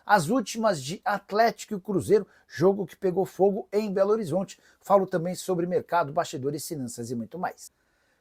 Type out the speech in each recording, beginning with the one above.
as últimas de Atlético e Cruzeiro, jogo que pegou fogo em Belo Horizonte. Falo também sobre mercado, bastidores, finanças e muito mais.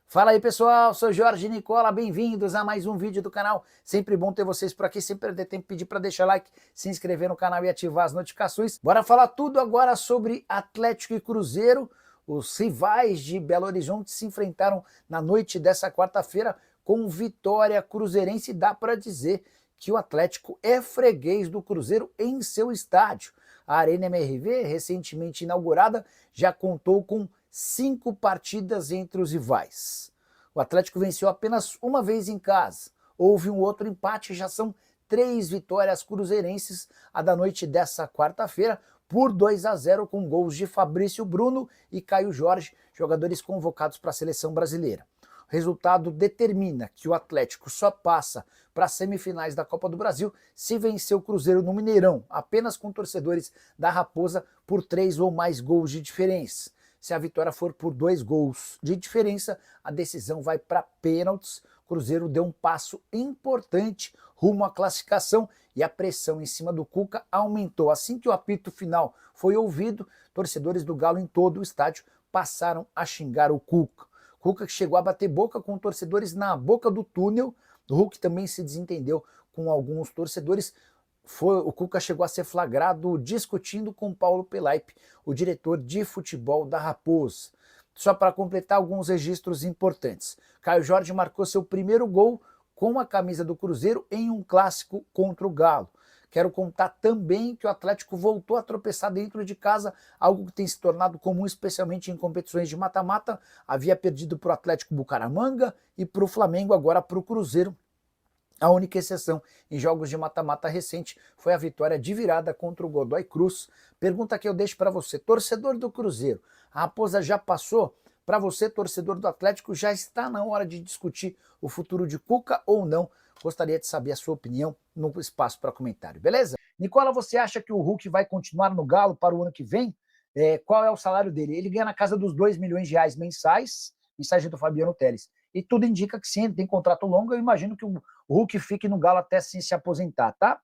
Fala aí pessoal, sou Jorge Nicola, bem-vindos a mais um vídeo do canal. Sempre bom ter vocês por aqui, sem perder tempo, pedir para deixar like, se inscrever no canal e ativar as notificações. Bora falar tudo agora sobre Atlético e Cruzeiro. Os rivais de Belo Horizonte se enfrentaram na noite dessa quarta-feira com vitória cruzeirense. Dá para dizer que o Atlético é freguês do Cruzeiro em seu estádio. A Arena MRV, recentemente inaugurada, já contou com 5 partidas entre os rivais. O Atlético venceu apenas uma vez em casa. Houve um outro empate e já são 3 vitórias cruzeirenses, a da noite dessa quarta-feira, por 2-0 com gols de Fabrício Bruno e Caio Jorge, jogadores convocados para a seleção brasileira. O resultado determina que o Atlético só passa para as semifinais da Copa do Brasil se vencer o Cruzeiro no Mineirão, apenas com torcedores da Raposa, por 3 ou mais gols de diferença. Se a vitória for por 2 gols de diferença, a decisão vai para pênaltis. O Cruzeiro deu um passo importante rumo à classificação e a pressão em cima do Cuca aumentou. Assim que o apito final foi ouvido, torcedores do Galo em todo o estádio passaram a xingar o Cuca. Cuca que chegou a bater boca com torcedores na boca do túnel. O Hulk também se desentendeu com alguns torcedores. O Cuca chegou a ser flagrado discutindo com Paulo Pelaipe, o diretor de futebol da Raposa. Só para completar alguns registros importantes. Caio Jorge marcou seu primeiro gol com a camisa do Cruzeiro em um clássico contra o Galo. Quero contar também que o Atlético voltou a tropeçar dentro de casa, algo que tem se tornado comum, especialmente em competições de mata-mata. Havia perdido para o Atlético Bucaramanga e para o Flamengo, agora para o Cruzeiro. A única exceção em jogos de mata-mata recente foi a vitória de virada contra o Godoy Cruz. Pergunta que eu deixo para você, torcedor do Cruzeiro, a Raposa já passou? Para você, torcedor do Atlético, já está na hora de discutir o futuro de Cuca ou não? Gostaria de saber a sua opinião no espaço para comentário, beleza? Nicola, você acha que o Hulk vai continuar no Galo para o ano que vem? Qual é o salário dele? Ele ganha na casa dos R$2 milhões mensais, mensagem do Fabiano Teles. E tudo indica que sim, ele tem contrato longo. Eu imagino que o Hulk fique no Galo até sim se aposentar, tá?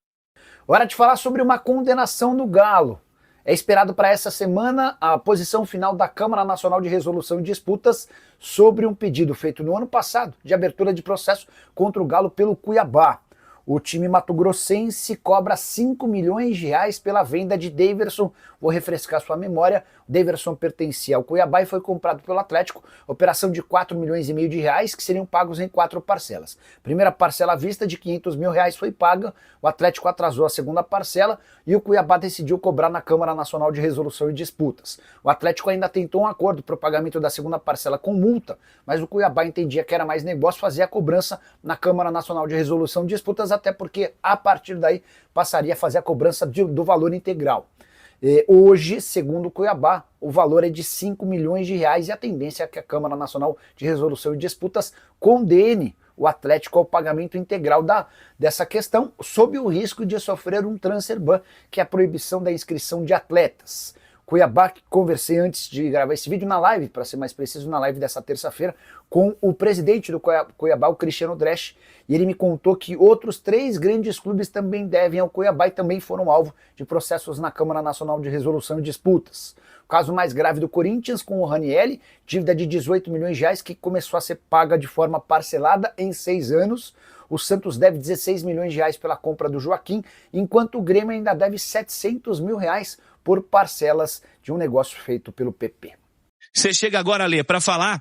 Hora de falar sobre uma condenação do Galo. É esperado para essa semana a posição final da Câmara Nacional de Resolução de Disputas sobre um pedido feito no ano passado de abertura de processo contra o Galo pelo Cuiabá. O time mato-grossense cobra R$5 milhões pela venda de Daverson. Vou refrescar sua memória. O Daverson pertencia ao Cuiabá e foi comprado pelo Atlético. Operação de R$4,5 milhões que seriam pagos em 4 parcelas. Primeira parcela à vista de R$500 mil foi paga. O Atlético atrasou a segunda parcela e o Cuiabá decidiu cobrar na Câmara Nacional de Resolução e Disputas. O Atlético ainda tentou um acordo para o pagamento da segunda parcela com multa, mas o Cuiabá entendia que era mais negócio fazer a cobrança na Câmara Nacional de Resolução e Disputas, até porque a partir daí passaria a fazer a cobrança do valor integral. Hoje, segundo o Cuiabá, o valor é de R$5 milhões e a tendência é que a Câmara Nacional de Resolução e Disputas condene o Atlético ao pagamento integral dessa questão, sob o risco de sofrer um transfer ban, que é a proibição da inscrição de atletas. Cuiabá, que conversei antes de gravar esse vídeo na live, para ser mais preciso, na live dessa terça-feira, com o presidente do Cuiabá, o Cristiano Dresch, e ele me contou que outros 3 grandes clubes também devem ao Cuiabá e também foram alvo de processos na Câmara Nacional de Resolução e Disputas. O caso mais grave do Corinthians com o Ranieri, dívida de R$18 milhões que começou a ser paga de forma parcelada em 6 anos. O Santos deve R$16 milhões pela compra do Joaquim, enquanto o Grêmio ainda deve R$700 mil por parcelas de um negócio feito pelo PP. Você chega agora, Lê, para falar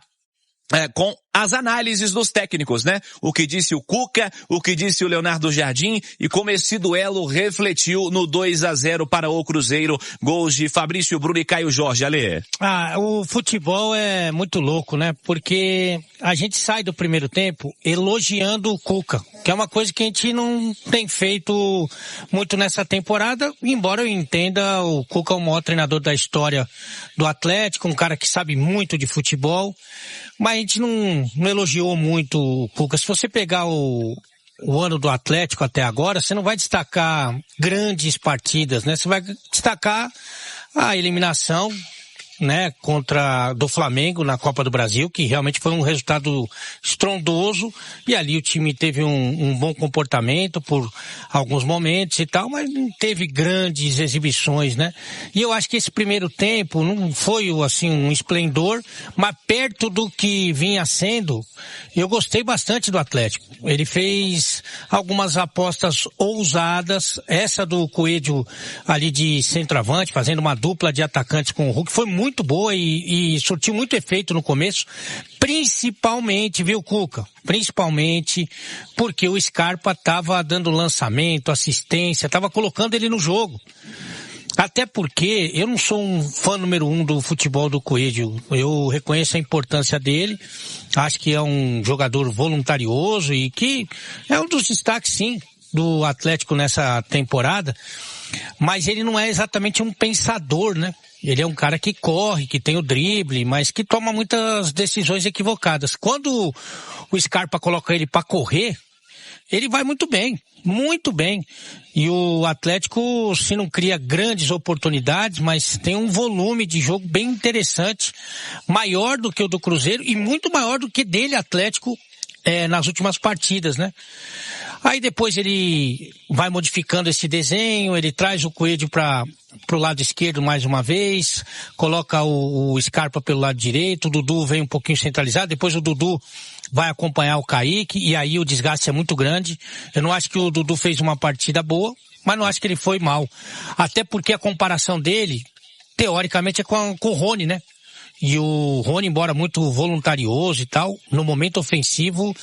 com as análises dos técnicos, né? O que disse o Cuca, o que disse o Leonardo Jardim e como esse duelo refletiu no 2-0 para o Cruzeiro, gols de Fabrício Bruno e Caio Jorge, Ale. O futebol é muito louco, né? Porque a gente sai do primeiro tempo elogiando o Cuca, que é uma coisa que a gente não tem feito muito nessa temporada, embora eu entenda o Cuca é o maior treinador da história do Atlético, um cara que sabe muito de futebol, mas a gente não elogiou muito o Cuca. Se você pegar o ano do Atlético até agora, você não vai destacar grandes partidas, né? Você vai destacar a eliminação né, do Flamengo na Copa do Brasil, que realmente foi um resultado estrondoso, e ali o time teve um bom comportamento por alguns momentos e tal, mas não teve grandes exibições, né? E eu acho que esse primeiro tempo não foi, assim, um esplendor, mas perto do que vinha sendo, eu gostei bastante do Atlético. Ele fez algumas apostas ousadas, essa do Coelho ali de centroavante, fazendo uma dupla de atacantes com o Hulk, foi muito boa e surtiu muito efeito no começo, principalmente, viu, Cuca? Principalmente porque o Scarpa estava dando lançamento, assistência, estava colocando ele no jogo. Até porque eu não sou um fã número 1 do futebol do Coelho. Eu reconheço a importância dele. Acho que é um jogador voluntarioso e que é um dos destaques, sim, do Atlético nessa temporada. Mas ele não é exatamente um pensador, né? Ele é um cara que corre, que tem o drible, mas que toma muitas decisões equivocadas. Quando o Scarpa coloca ele para correr, ele vai muito bem. Muito bem. E o Atlético, se não cria grandes oportunidades, mas tem um volume de jogo bem interessante, maior do que o do Cruzeiro e muito maior do que dele, Atlético, nas últimas partidas, né? Aí depois ele vai modificando esse desenho, ele traz o Coelho pro lado esquerdo mais uma vez, coloca o Scarpa pelo lado direito, o Dudu vem um pouquinho centralizado, depois o Dudu vai acompanhar o Kaique e aí o desgaste é muito grande. Eu não acho que o Dudu fez uma partida boa, mas não acho que ele foi mal. Até porque a comparação dele, teoricamente, é com o Rony, né? E o Rony, embora muito voluntarioso e tal, no momento ofensivo,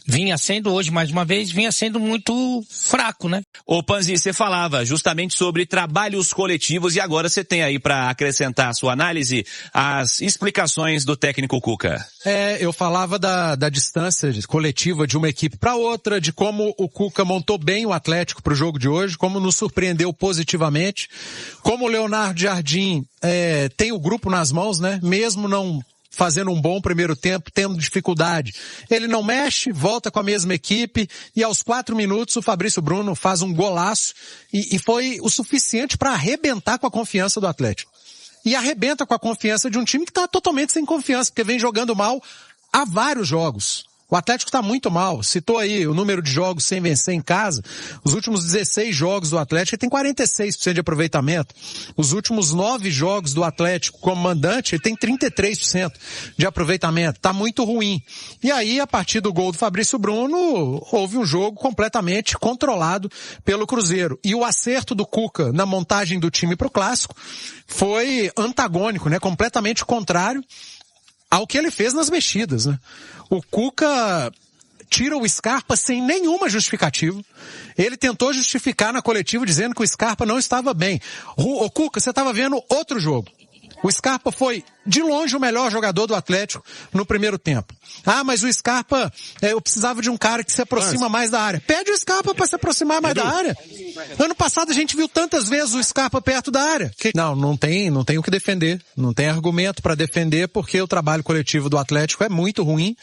vinha sendo hoje, mais uma vez, vinha sendo muito fraco, né? Ô Panzi, você falava justamente sobre trabalhos coletivos e agora você tem aí para acrescentar a sua análise as explicações do técnico Cuca. Eu falava da distância coletiva de uma equipe para outra, de como o Cuca montou bem o Atlético para o jogo de hoje, como nos surpreendeu positivamente, como o Leonardo Jardim tem o grupo nas mãos, né? Mesmo não fazendo um bom primeiro tempo, tendo dificuldade. Ele não mexe, volta com a mesma equipe e aos 4 minutos o Fabrício Bruno faz um golaço e foi o suficiente para arrebentar com a confiança do Atlético. E arrebenta com a confiança de um time que está totalmente sem confiança, porque vem jogando mal há vários jogos. O Atlético está muito mal. Citou aí o número de jogos sem vencer em casa. Os últimos 16 jogos do Atlético, ele tem 46% de aproveitamento. Os últimos 9 jogos do Atlético como mandante, ele tem 33% de aproveitamento. Está muito ruim. E aí, a partir do gol do Fabrício Bruno, houve um jogo completamente controlado pelo Cruzeiro. E o acerto do Cuca na montagem do time para o Clássico foi antagônico, né? Completamente contrário ao que ele fez nas mexidas, né? O Cuca tira o Scarpa sem nenhuma justificativa. Ele tentou justificar na coletiva dizendo que o Scarpa não estava bem. O Cuca, você estava vendo outro jogo. O Scarpa foi, de longe, o melhor jogador do Atlético no primeiro tempo. Ah, mas o Scarpa, eu precisava de um cara que se aproxima mais da área. Pede o Scarpa para se aproximar mais da área. Ano passado a gente viu tantas vezes o Scarpa perto da área. Não tem o que defender. Não tem argumento para defender porque o trabalho coletivo do Atlético é muito ruim.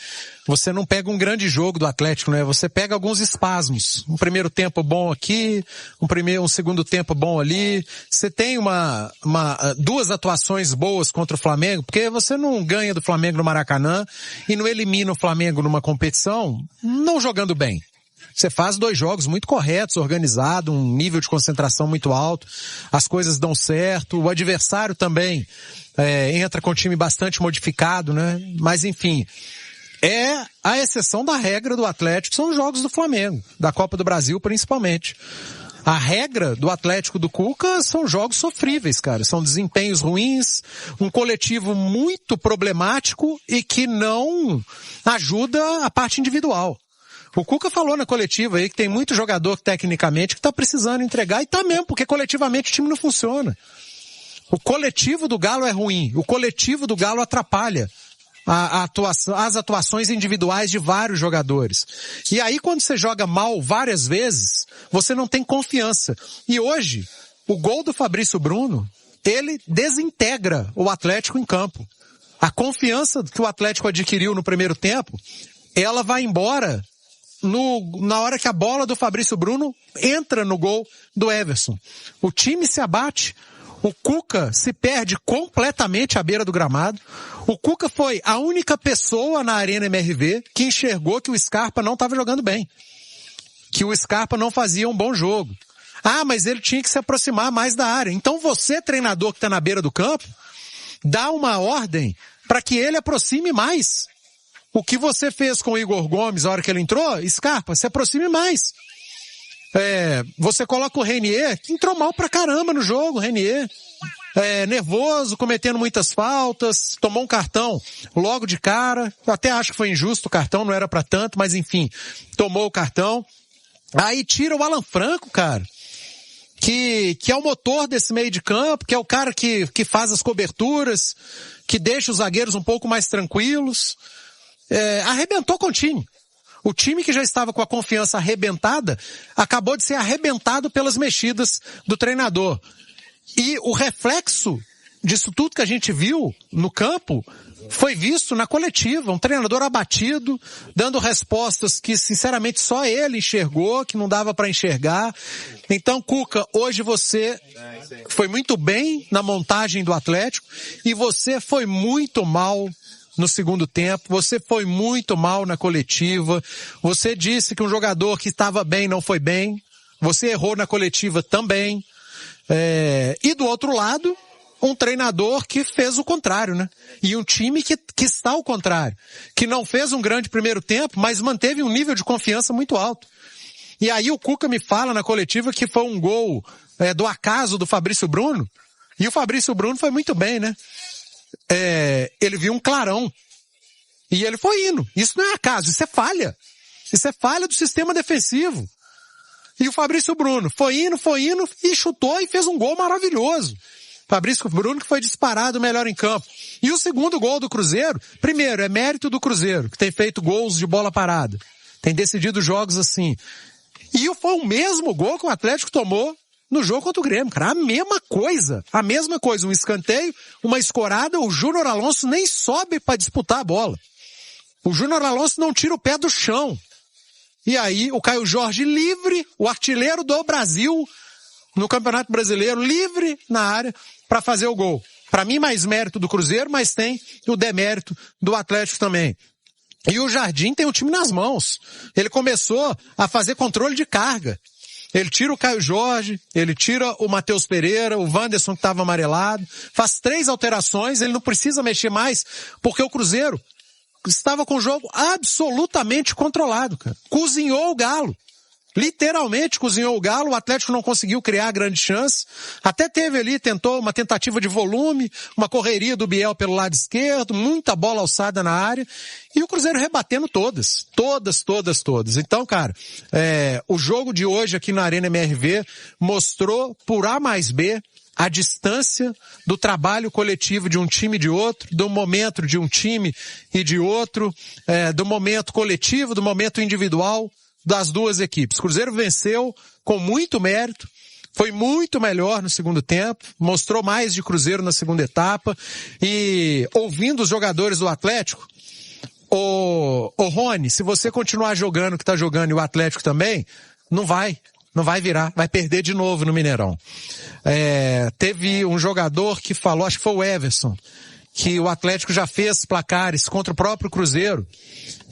Você não pega um grande jogo do Atlético, né? Você pega alguns espasmos. Um primeiro tempo bom aqui, um segundo tempo bom ali. Você tem duas atuações boas contra o Flamengo, porque você não ganha do Flamengo no Maracanã e não elimina o Flamengo numa competição não jogando bem. Você faz 2 jogos muito corretos, organizado, um nível de concentração muito alto, as coisas dão certo, o adversário também entra com o time bastante modificado, né? Mas enfim, é a exceção da regra do Atlético, são os jogos do Flamengo, da Copa do Brasil principalmente. A regra do Atlético do Cuca são jogos sofríveis, cara. São desempenhos ruins, um coletivo muito problemático e que não ajuda a parte individual. O Cuca falou na coletiva aí que tem muito jogador tecnicamente que tá precisando entregar e tá mesmo, porque coletivamente o time não funciona. O coletivo do Galo é ruim, o coletivo do Galo atrapalha as atuações individuais de vários jogadores. E aí quando você joga mal várias vezes, você não tem confiança. E hoje, o gol do Fabrício Bruno, ele desintegra o Atlético em campo. A confiança que o Atlético adquiriu no primeiro tempo, ela vai embora na hora que a bola do Fabrício Bruno entra no gol do Everson. O time se abate, O Cuca se perde completamente à beira do gramado. O Cuca foi a única pessoa na Arena MRV que enxergou que o Scarpa não estava jogando bem. Que o Scarpa não fazia um bom jogo. Ah, mas ele tinha que se aproximar mais da área. Então você, treinador que está na beira do campo, dá uma ordem para que ele aproxime mais. O que você fez com o Igor Gomes na hora que ele entrou, Scarpa, se aproxime mais. Você coloca o Renier, que entrou mal pra caramba no jogo, Renier. Nervoso, cometendo muitas faltas, tomou um cartão logo de cara. Eu até acho que foi injusto o cartão, não era pra tanto, mas enfim, tomou o cartão. Aí tira o Alan Franco, cara, que é o motor desse meio de campo, que é o cara que faz as coberturas, que deixa os zagueiros um pouco mais tranquilos. Arrebentou com o time. O time que já estava com a confiança arrebentada, acabou de ser arrebentado pelas mexidas do treinador. E o reflexo disso tudo que a gente viu no campo foi visto na coletiva. Um treinador abatido, dando respostas que sinceramente só ele enxergou, que não dava para enxergar. Então, Cuca, hoje você foi muito bem na montagem do Atlético e você foi muito mal no segundo tempo, você foi muito mal na coletiva, você disse que um jogador que estava bem não foi bem, você errou na coletiva também, e do outro lado, um treinador que fez o contrário, né? E um time que está ao contrário, que não fez um grande primeiro tempo, mas manteve um nível de confiança muito alto. E aí o Cuca me fala na coletiva que foi um gol do acaso do Fabrício Bruno, e o Fabrício Bruno foi muito bem, né? Ele viu um clarão e ele foi indo. Isso não é acaso, isso é falha. Isso é falha do sistema defensivo. E o Fabrício Bruno foi indo e chutou e fez um gol maravilhoso. Fabrício Bruno que foi disparado melhor em campo. E o segundo gol do Cruzeiro, primeiro, é mérito do Cruzeiro, que tem feito gols de bola parada. Tem decidido jogos assim. E foi o mesmo gol que o Atlético tomou no jogo contra o Grêmio, cara. A mesma coisa. Um escanteio, uma escorada, o Júnior Alonso nem sobe para disputar a bola. O Júnior Alonso não tira o pé do chão. E aí, o Caio Jorge livre, o artilheiro do Brasil, no Campeonato Brasileiro, livre na área para fazer o gol. Para mim, mais mérito do Cruzeiro, mas tem o demérito do Atlético também. E o Jardim tem o time nas mãos. Ele começou a fazer controle de carga. Ele tira o Caio Jorge, ele tira o Matheus Pereira, o Wanderson que estava amarelado, faz 3 alterações, ele não precisa mexer mais, porque o Cruzeiro estava com o jogo absolutamente controlado, cara. Cozinhou o Galo. Literalmente cozinhou o Galo, o Atlético não conseguiu criar grande chance, até teve ali, tentou uma tentativa de volume, uma correria do Biel pelo lado esquerdo, muita bola alçada na área, e o Cruzeiro rebatendo todas. Então, cara, o jogo de hoje aqui na Arena MRV mostrou por A mais B a distância do trabalho coletivo de um time e de outro, do momento de um time e de outro, do momento coletivo, do momento individual das duas equipes. Cruzeiro venceu com muito mérito, foi muito melhor no segundo tempo, mostrou mais de Cruzeiro na segunda etapa, e ouvindo os jogadores do Atlético, o Rony, se você continuar jogando o que está jogando e o Atlético também, não vai virar, vai perder de novo no Mineirão. Teve um jogador que falou, acho que foi o Everson, que o Atlético já fez placares contra o próprio Cruzeiro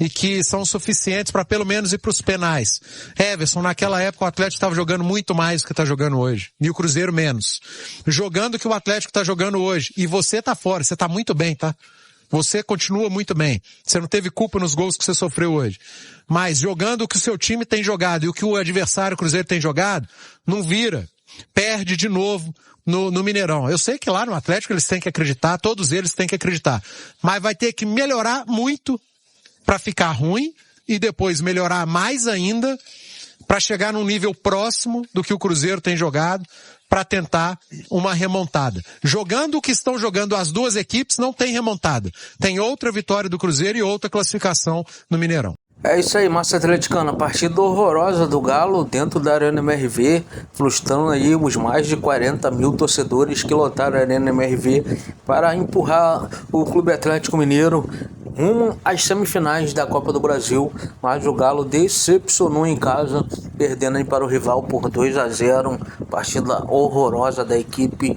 e que são suficientes para pelo menos ir para os penais. Everson, naquela época o Atlético estava jogando muito mais do que está jogando hoje. E o Cruzeiro menos. Jogando o que o Atlético está jogando hoje. E você tá fora, você tá muito bem, tá? Você continua muito bem. Você não teve culpa nos gols que você sofreu hoje. Mas jogando o que o seu time tem jogado e o que o adversário Cruzeiro tem jogado, não vira. Perde de novo no Mineirão. Eu sei que lá no Atlético eles têm que acreditar, todos eles têm que acreditar. Mas vai ter que melhorar muito para ficar ruim e depois melhorar mais ainda para chegar num nível próximo do que o Cruzeiro tem jogado para tentar uma remontada. Jogando o que estão jogando as duas equipes, não tem remontada. Tem outra vitória do Cruzeiro e outra classificação no Mineirão. É isso aí, massa atleticana, partida horrorosa do Galo dentro da Arena MRV, frustrando aí os mais de 40 mil torcedores que lotaram a Arena MRV para empurrar o Clube Atlético Mineiro rumo às semifinais da Copa do Brasil, mas o Galo decepcionou em casa, perdendo aí para o rival por 2-0, partida horrorosa da equipe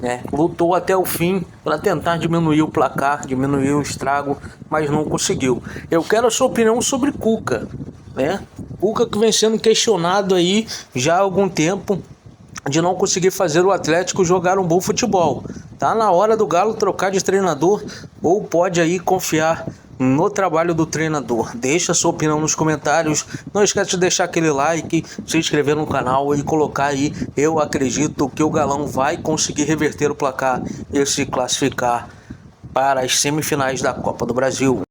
né? Lutou até o fim para tentar diminuir o placar, diminuir o estrago, mas não conseguiu. Eu quero a sua opinião sobre Cuca, né? Cuca que vem sendo questionado aí já há algum tempo de não conseguir fazer o Atlético jogar um bom futebol. Tá na hora do Galo trocar de treinador ou pode aí confiar no trabalho do treinador? Deixa sua opinião nos comentários. Não esquece de deixar aquele like, se inscrever no canal e colocar aí: eu acredito que o Galão vai conseguir reverter o placar e se classificar para as semifinais da Copa do Brasil.